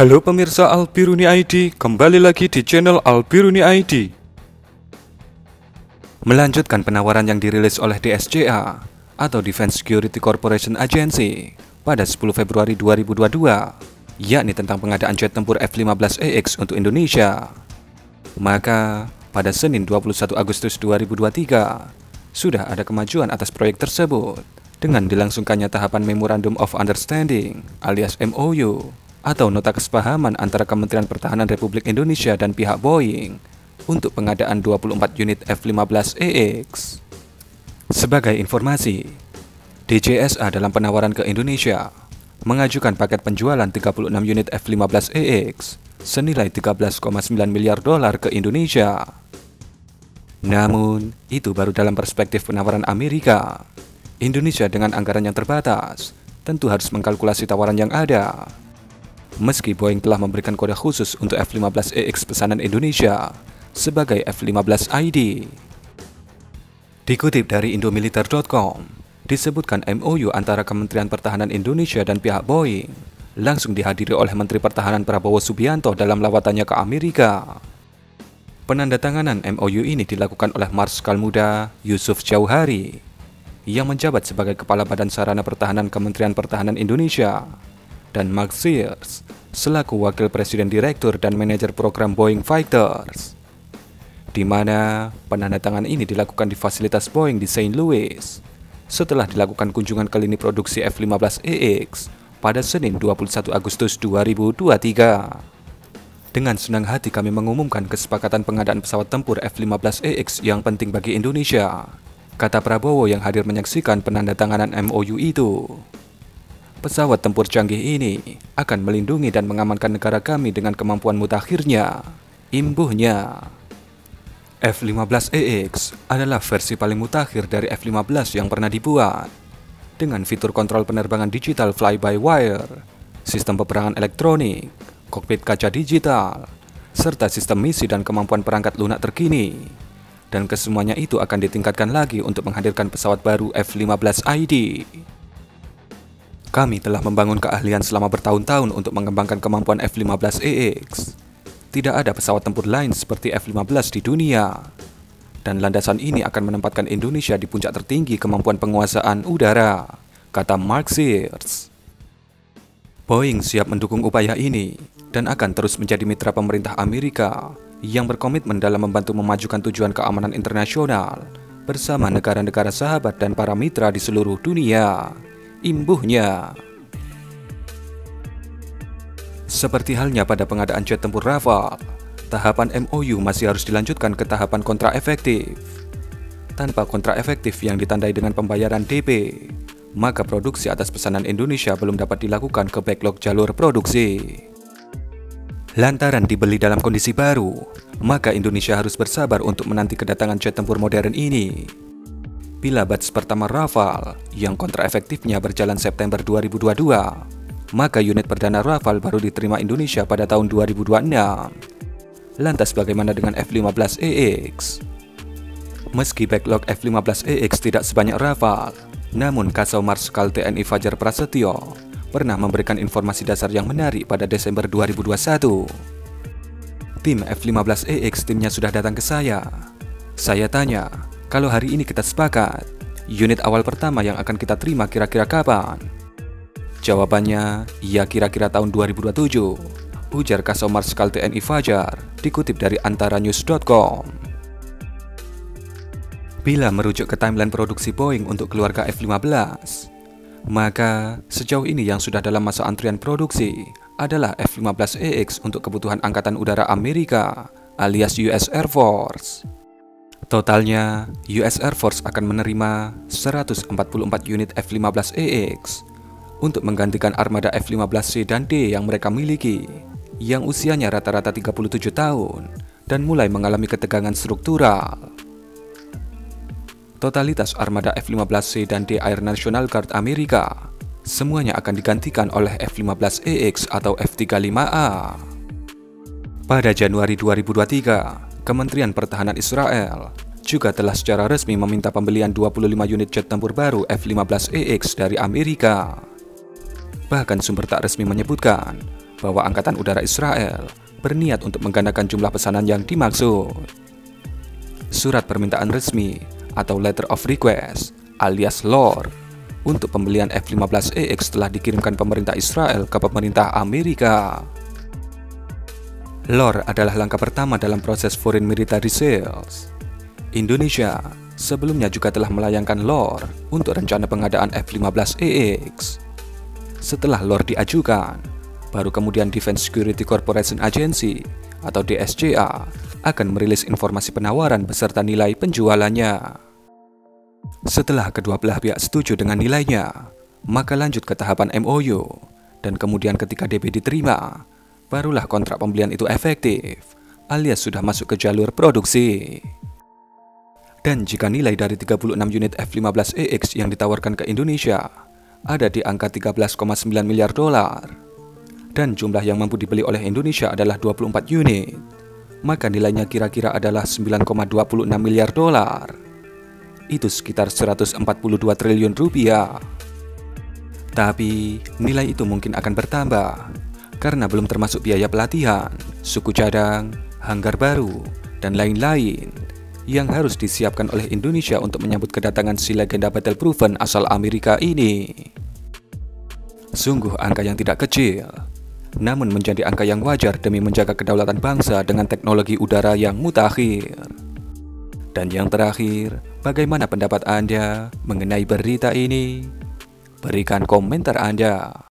Halo pemirsa Albiruni ID, kembali lagi di channel Albiruni ID. Melanjutkan penawaran yang dirilis oleh DSCA atau Defense Security Corporation Agency pada 10 Februari 2022, yakni tentang pengadaan jet tempur F-15EX untuk Indonesia. Maka pada Senin 21 Agustus 2023 sudah ada kemajuan atas proyek tersebut dengan dilangsungkannya tahapan Memorandum of Understanding alias MOU atau Nota Kesepahaman antara Kementerian Pertahanan Republik Indonesia dan pihak Boeing untuk pengadaan 24 unit F-15EX. Sebagai informasi, DJSA dalam penawaran ke Indonesia mengajukan paket penjualan 36 unit F-15EX senilai 13,9 miliar dolar ke Indonesia. Namun, itu baru dalam perspektif penawaran Amerika. Indonesia dengan anggaran yang terbatas tentu harus mengkalkulasi tawaran yang ada. Meski Boeing telah memberikan kode khusus untuk F-15EX pesanan Indonesia sebagai F-15ID. Dikutip dari indomiliter.com, disebutkan MOU antara Kementerian Pertahanan Indonesia dan pihak Boeing langsung dihadiri oleh Menteri Pertahanan Prabowo Subianto dalam lawatannya ke Amerika. Penandatanganan MOU ini dilakukan oleh Marskal Muda Yusuf Jauhari yang menjabat sebagai Kepala Badan Sarana Pertahanan Kementerian Pertahanan Indonesia, dan Mark Sears selaku Wakil Presiden Direktur dan Manajer Program Boeing Fighters, di mana penandatangan ini dilakukan di fasilitas Boeing di St. Louis setelah dilakukan kunjungan ke lini produksi F-15EX pada Senin 21 Agustus 2023. Dengan senang hati kami mengumumkan kesepakatan pengadaan pesawat tempur F-15EX yang penting bagi Indonesia, kata Prabowo yang hadir menyaksikan penandatanganan MOU itu. Pesawat tempur canggih ini akan melindungi dan mengamankan negara kami dengan kemampuan mutakhirnya, imbuhnya. F-15EX adalah versi paling mutakhir dari F-15 yang pernah dibuat, dengan fitur kontrol penerbangan digital fly-by-wire, sistem peperangan elektronik, kokpit kaca digital, serta sistem misi dan kemampuan perangkat lunak terkini. Dan kesemuanya itu akan ditingkatkan lagi untuk menghadirkan pesawat baru F-15ID. Kami telah membangun keahlian selama bertahun-tahun untuk mengembangkan kemampuan F-15EX. Tidak ada pesawat tempur lain seperti F-15 di dunia. Dan landasan ini akan menempatkan Indonesia di puncak tertinggi kemampuan penguasaan udara, kata Mark Sears. Boeing siap mendukung upaya ini dan akan terus menjadi mitra pemerintah Amerika yang berkomitmen dalam membantu memajukan tujuan keamanan internasional bersama negara-negara sahabat dan para mitra di seluruh dunia, imbuhnya. Seperti halnya pada pengadaan jet tempur Rafale, tahapan MOU masih harus dilanjutkan ke tahapan kontrak efektif. Tanpa kontrak efektif yang ditandai dengan pembayaran DP, maka produksi atas pesanan Indonesia belum dapat dilakukan ke backlog jalur produksi. Lantaran dibeli dalam kondisi baru, maka Indonesia harus bersabar untuk menanti kedatangan jet tempur modern ini. Bila batch pertama Rafale yang kontrak efektifnya berjalan September 2022, maka unit perdana Rafale baru diterima Indonesia pada tahun 2026. Lantas bagaimana dengan F-15EX? Meski backlog F-15EX tidak sebanyak Rafale, namun Kasau Marskal TNI Fajar Prasetyo pernah memberikan informasi dasar yang menarik pada Desember 2021. Tim F-15EX timnya sudah datang ke saya. Saya tanya, kalau hari ini kita sepakat, unit awal pertama yang akan kita terima kira-kira kapan? Jawabannya, ya kira-kira tahun 2027, ujar Kasau Marskal TNI Fajar, dikutip dari antaranews.com. Bila merujuk ke timeline produksi Boeing untuk keluarga F-15, maka sejauh ini yang sudah dalam masa antrian produksi adalah F-15EX untuk kebutuhan Angkatan Udara Amerika alias US Air Force. Totalnya, US Air Force akan menerima 144 unit F-15EX untuk menggantikan armada F-15C dan D yang mereka miliki, yang usianya rata-rata 37 tahun dan mulai mengalami ketegangan struktural. Totalitas armada F-15C dan D Air National Guard Amerika semuanya akan digantikan oleh F-15EX atau F-35A. Pada Januari 2023, Kementerian Pertahanan Israel juga telah secara resmi meminta pembelian 25 unit jet tempur baru F-15EX dari Amerika. Bahkan sumber tak resmi menyebutkan bahwa Angkatan Udara Israel berniat untuk menggandakan jumlah pesanan yang dimaksud. Surat permintaan resmi atau Letter of Request alias LOR untuk pembelian F-15EX telah dikirimkan pemerintah Israel ke pemerintah Amerika. LOR adalah langkah pertama dalam proses Foreign Military Sales. Indonesia sebelumnya juga telah melayangkan LOR untuk rencana pengadaan F-15EX. Setelah LOR diajukan, baru kemudian Defense Security Corporation Agency atau DSCA akan merilis informasi penawaran beserta nilai penjualannya. Setelah kedua belah pihak setuju dengan nilainya, maka lanjut ke tahapan MOU, dan kemudian ketika DP diterima, barulah kontrak pembelian itu efektif, alias sudah masuk ke jalur produksi. Dan jika nilai dari 36 unit F-15EX yang ditawarkan ke Indonesia ada di angka 13,9 miliar dolar, dan jumlah yang mampu dibeli oleh Indonesia adalah 24 unit, maka nilainya kira-kira adalah 9,26 miliar dolar. Itu sekitar 142 triliun rupiah. Tapi nilai itu mungkin akan bertambah karena belum termasuk biaya pelatihan, suku cadang, hanggar baru, dan lain-lain yang harus disiapkan oleh Indonesia untuk menyambut kedatangan si legenda battle-proven asal Amerika ini. Sungguh angka yang tidak kecil, namun menjadi angka yang wajar demi menjaga kedaulatan bangsa dengan teknologi udara yang mutakhir. Dan yang terakhir, bagaimana pendapat Anda mengenai berita ini? Berikan komentar Anda.